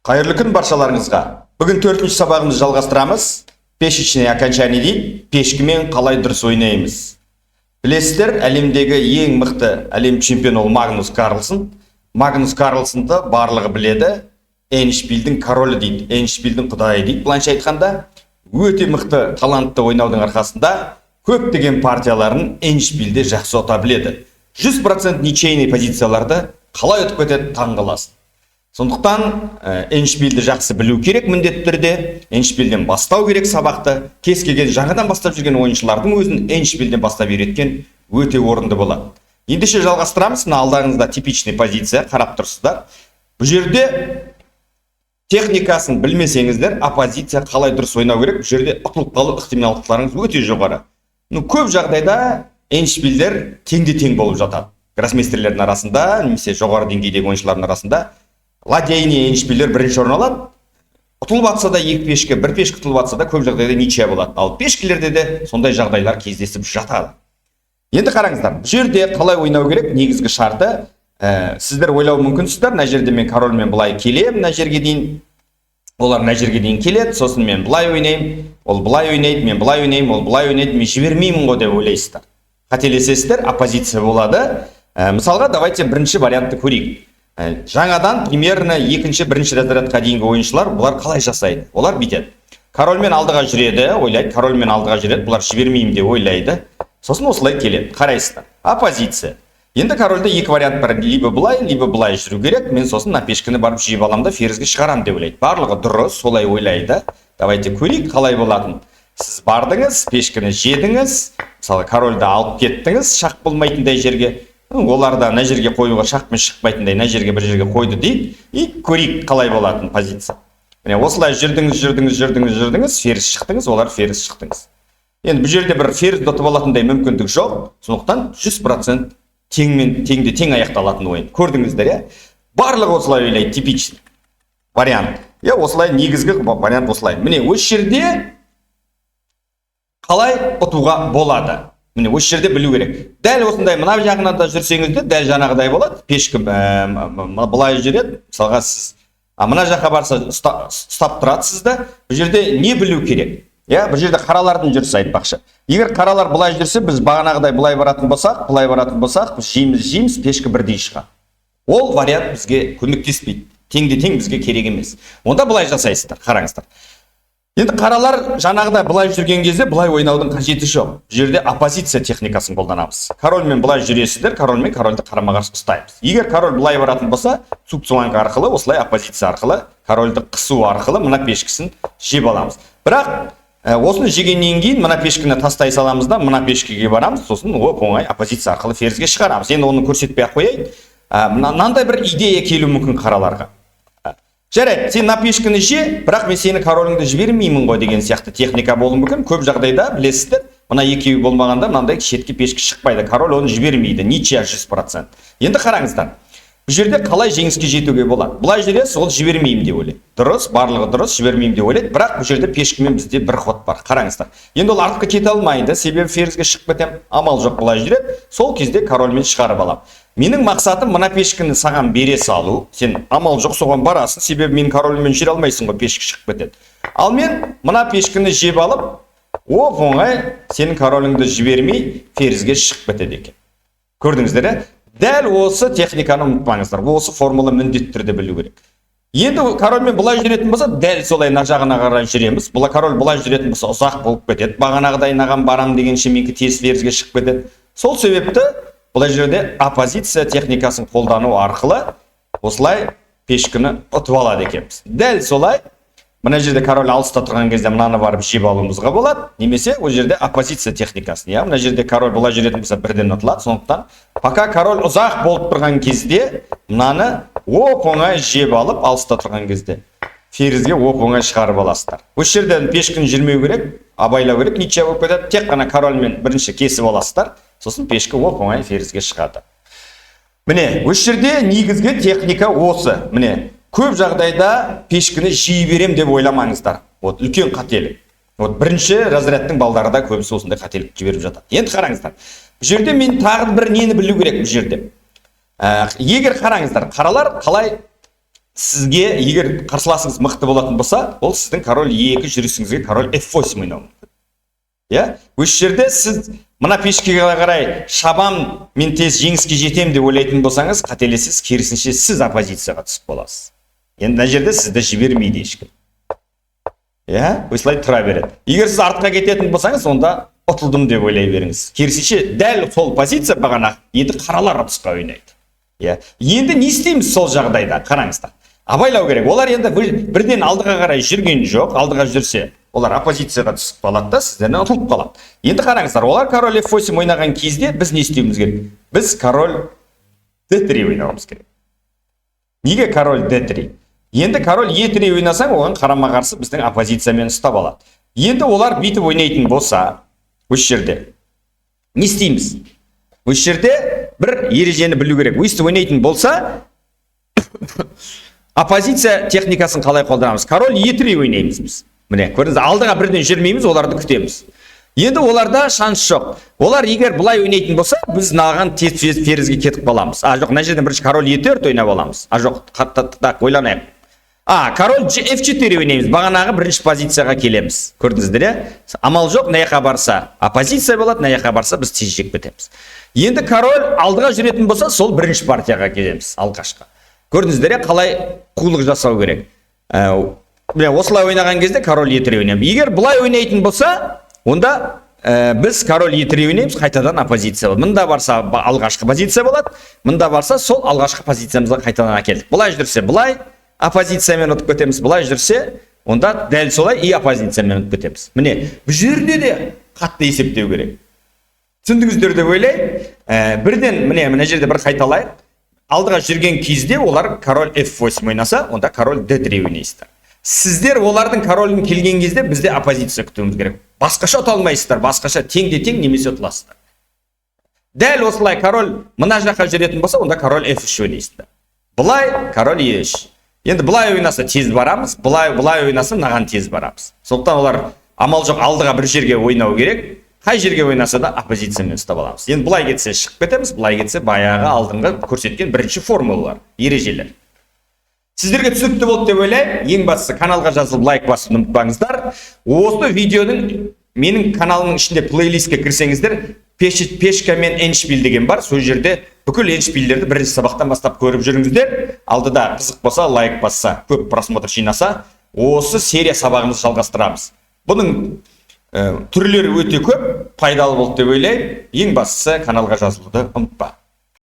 Қайырлы күн баршаларыңызға. Бүгін 4-ші сабағымызды жалғастырамыз. Пешечный окончание дейді, пешкімен қалай дұрыс ойнаймыз. Білесіздер, әлемдегі ең мықты әлем чемпионы ол Магнус Карлсон. Магнус Карлсонды барлығы біледі. Эндшпильдің королі дейді, Эндшпильдің құдайы дейді. Былайша айтқанда, өте мықты талантты ойнаудың арқасында көптеген партияларын Эндшпильде жақсы ұта біледі. 100% ничейный позицияларды қалай ұтып кетеді таңғаласың. Сондықтан Эндшпильді жақсы білу керек міндетті түрде. Эндшпильден бастау керек сабақты. Кез келген жаңадан бастап жүрген ойыншылардың өзін Эндшпильден бастап үйреткен өте орынды болады. Ендеше жалғастырамыз. Мына алдарыңызда типичный позиция қарап тұрсыздар. Бұл жерде техникасын білмесеңіздер, оппозиция қалай дұрыс ойнау керек, бұл жерде ұтылып қалу ықтималдықтарыңыз өте жоғары. Көп жағдайда Эндшпильдер теңде-тең болып жатады. Гроссмейстерлердің арасында, немесе жоғары деңгейдегі ойыншылардың арасында ладейный Эндшпильдер бірінші орын алады. Ұтылып атса да екі пешкі, бір пешкі ұтылып атса да көп жағдайда ничья болады. Ал пешкілерде де сондай жағдайлар кездесіп жатады. Енді қараңыздар, бұл жерде қалай ойнау керек, негізгі шарты. Сіздер ойлау мүмкінсіздер, мына жерде мен корольмен былай келем, мына жерге дейін. Олар мына жерге дейін келеді, сосын мен былай ойнаймын, ол былай ойнайды, мен былай ойнаймын, ол былай ойнайды, мен жібермеймін ғой деп ойлайсыздар. Қателесесіздер, оппозиция болады. Мысалға, давайте бірінші вариантты көрейік. Жаңадан примерно екінші, бірінші разрядқа дейінгі ойыншылар бұлар қалай жасайды? Олар бүйтеді. Корольмен алдыға жүреді, ойлайды, корольмен алдыға жүреді, бұлар жібермеймін деп ойлайды. Сосын осылай келеді, қарайсыздар. Оппозиция. Енді корольда екі вариант бар, либо былай жүру керек. Мен сосын на пешкіні барып жиып аламын да ферзьге шығарам деп ойлайды. Барлығы дұрыс, солай ойлайды. Давайте көрейік қалай болатын. Сіз бардыңыз, пешкіні жедіңіз, мысалы корольді алып кеттіңіз, шақ болмайтындай жерге. Оларда мына жерге қоюға шақпен шықпайтындай мына жерге бір жерге қойды дейді. И көрейік қалай болатын позиция. Міне осылай жүрдіңіз, ферзь шықтыңыз, олар ферзь шықтыңыз. Енді бұл жерде бір ферзь ұтып алатындай мүмкіндік жоқ. Сондықтан 100% тең аяқталатын ойын. Көрдіңіздер, иә? Барлығы осылай ойлайды, типичный вариант. Я осылай негізгі вариант осылай. Міне осы жерде қалай ұтуға болады? Міне осы жерде білу керек. Дәл осындай мына жағынан да жүрсеңізде дәл жаңағыдай болады. Пешкі былай жүреді. Мысалға сіз мына жаққа барса ұстап тұрасыз да. Бұл жерде не білу керек? Бұл жерде қаралардың жүрісі айтпақшы. Егер қаралар былай жүрсе, біз бағанағыдай былай баратын болсақ, біз жейміз, пешкі бірдей шығады. Ол вариант бізге көмектеспейді. Тең бізге керек емес. Онда былай жасайсыздар, қараңыздар. Енді қаралар жаңағыдай былай жүрген кезде былай ойнаудың қажеті жоқ. Бұл жерде оппозиция техникасын қолданамыз. Корольмен былай жүресіздер, корольмен корольді қарама-қарсы ұстаймыз. Егер король былай баратын болса, цуп-цуанг арқылы, осылай оппозиция арқылы, корольді қысу арқылы мына пешкісін жеп аламыз. Бірақ осыны жегеннен кейін мына пешкіні тастай саламыз да, мына пешкіге барамыз, сосын оңай оппозиция арқылы ферзьге шығарамыз. Енді оны көрсетпей-ақ қояйын. Мынандай бір идея келу мүмкін қараларға. Жарайды, сен на пешкіні же, бірақ мен сені короліңді жібермеймін ғой деген сияқты техника болуы мүмкін. Көп жағдайда білесіздер, мына екеуі болмағанда мынандай шетке пешкі шықпайды. Король оны жібермейді, ничья 100%. Енді қараңыздар. Бұл жерде қалай жеңіске жетуге болады? Бұлай жүресіз, ол жібермеймін деп ойлайды. Дұрыс, барлығы дұрыс, жібермеймін деп ойлайды. Бірақ бұл жерде пешкімен бізде бір ход бар. Қараңыздар. Енді ол артқа кете алмайды, себебі ферзьге шығып кетем, амал жоқ, бұлай жүреді. Сол кезде корольмен шығарып алам. Менің мақсатым мына пешкіні саған бере салу. Сен амал жоқ соған барасың, себебі мен корольмен жүре алмайсың ғой, пешкі шығып кетеді. Ал мен мына пешкіні жеп алып, оңай сенің короліңді жібермей ферзьге шығып кетеді екен. Көрдіңіздер, дәл осы техниканы ұмытпаңыздар. Осы формула міндетті түрде білу керек. Енді корольмен былай жүретін болса, дәл солай на жағына қарай жүреміз. Король былай жүретін болса, ұзақ болып кетеді. Бағанағыдай наған барам дегенше менікі тез ферзьге шығып кетеді. Сол себепті бұлай жерде оппозиция техникасын қолдану арқылы осылай пешкіні ұтып алады екенбіз. Дәл солай мына жерде король алыста тұрған кезде мынаны барып жеп алуымызға болады. Немесе ол жерде оппозиция техникасын. Мына жерде король былай жүретін болса бірден ұтылады. Сондықтан пока король ұзақ болып тұрған кезде мынаны оңай жеп алып, алыста тұрған кезде ферзьге оңай шығарып аласыздар. Осы жерден пешкіні жүрмеу керек, абайлау керек, ничья болып кетеді. Тек қана корольмен бірінші кесіп аласыздар. Сосын пешкі оңай ферзьге шығады. Міне, осы жерде негізгі техника осы. Міне, көп жағдайда пешкіні жей берем деп ойламаңыздар. Үлкен қателік. Бірінші разрядтың балдары да көбісі осындай қателік жіберіп жатады. Енді қараңыздар. Бұл жерде мен тағы бір нені білу керек бұл жерде. Егер қараңыздар, қаралар қалай сізге егер қарсыласыңыз мықты болатын болса, ол сіздің король E2 жүрісіңізге король F8 ойнауы мүмкін. Иә? Осы жерде сіз мына пешкеге қарай шабам, мен тез жеңіске жетем деп ойлайтын болсаңыз, қателесіз, керісінше сіз оппозицияға түсіп боласыз. Енді мына жерде сізді жібермейді ешкім. Иә? Осылай тұра береді. Егер сіз артқа кететін болсаңыз, онда ұтылдым деп ойлай беріңіз. Керісінше дәл сол позиция бағана енді қаралар тұсқа ойнайды. Иә? Енді не істейміз сол жағдайда? Қараңыздар. Абайлау керек. Олар енді бірден алдыға қарай жүрген жоқ. Алдыға жүрсе, олар оппозицияға түсіп қалады да, сіздерден ұтылып қалады. Енді қараңыздар, олар король F8 ойнаған кезде біз не істеуіміз керек? Біз король D3 ойнауымыз керек. Неге король D3? Енді король E3 ойнасаң, оған қарама-қарсы біздің оппозициямен ұстап алады. Енді олар бүйтіп ойнайтын болса, осы жерде не істейміз? Осы жерде бір ережені білу керек. Өйстіп ойнайтын болса, оппозиция техникасын қалай қолданамыз? Король E3 ойнаймыз біз. Міне, көрдіңіз, алдыға бірден жүрмейміз, оларды күтеміз. Енді оларда шанс жоқ. Олар егер бұлай ойнайтын болса, біз наған тез ферзге кетіп қаламыз. Жоқ, мына жерден бірінші король E4 ойнап аламыз. Жоқ, так, ойланайық. Король F4 ойнаймыз. Бағанағы бірінші позицияға келеміз. Көрдіңіздер, иә? Амал жоқ, мына жаққа барса оппозиция болады, мына жаққа барса біз тез жеңіп кетеміз. Енді король алдыға жүретін болса, сол бірінші партияға келеміз, алғашқы. Көрдіңіздер, қалай қулық жасау керек. Осылай ойнаған кезде король E3 ойнаймыз. Егер бұлай ойнайтын болса, онда біз король E3 ойнаймыз, қайтадан оппозиция болады. Мында барса алғашқы позиция болады, мында барса сол алғашқы позициямызға қайтадан әкелдік. Бұлай жүрсе, бұлай оппозициямен ұтып кетеміз. Бұлай жүрсе, онда дәл солай и оппозициямен ұтып кетеміз. Міне, бұл жерде де қатты есептеу керек. Түсіндіңіздер деп ойлаймын. Бірден мына жерде бір қайталайық. Алдыға жүрген кезде олар король F8 ойнаса, онда король D3 ойнайсыздар. Сіздер олардың королін келген кезде бізде оппозиция күтуіміз керек. Басқаша ұта алмайсыздар, басқаша тең немесе ұтыласыздар. Дәл осылай король мына жаққа жүретін болса, онда король F3 ойнайсыздар. Бұлай король E3. Енді бұлай ойнаса тез барамыз, бұлай ойнаса мынаған тез барамыз. Сондықтан олар амал жоқ, алдыға бір жерге ойнау керек. Қай жерге ойнаса да оппозициямен ұстап аламыз. Енді бұлай кетсе шығып кетеміз, бұлай кетсе баяғы алдыңғы көрсеткен бірінші формулалар, ережелер. Сіздерге түсінікті болды деп ойлаймын. Ең бастысы каналға жазылып лайк басуды ұмытпаңыздар. Осы видеоның менің каналымның ішінде плейлистке кірсеңіздер, пешка мен эншпиль деген бар. Сол жерде бүкіл эншпильдерді бірінші сабақтан бастап көріп жүріңіздер. Алдыда қызық болса, лайк басса, көп просмотр жинаса, осы серия сабағымызды жалғастырамыз. Бұның түрлері өте көп, пайдалы болды деп ойлаймын. Ең бастысы каналға жазылуды ұмытпа.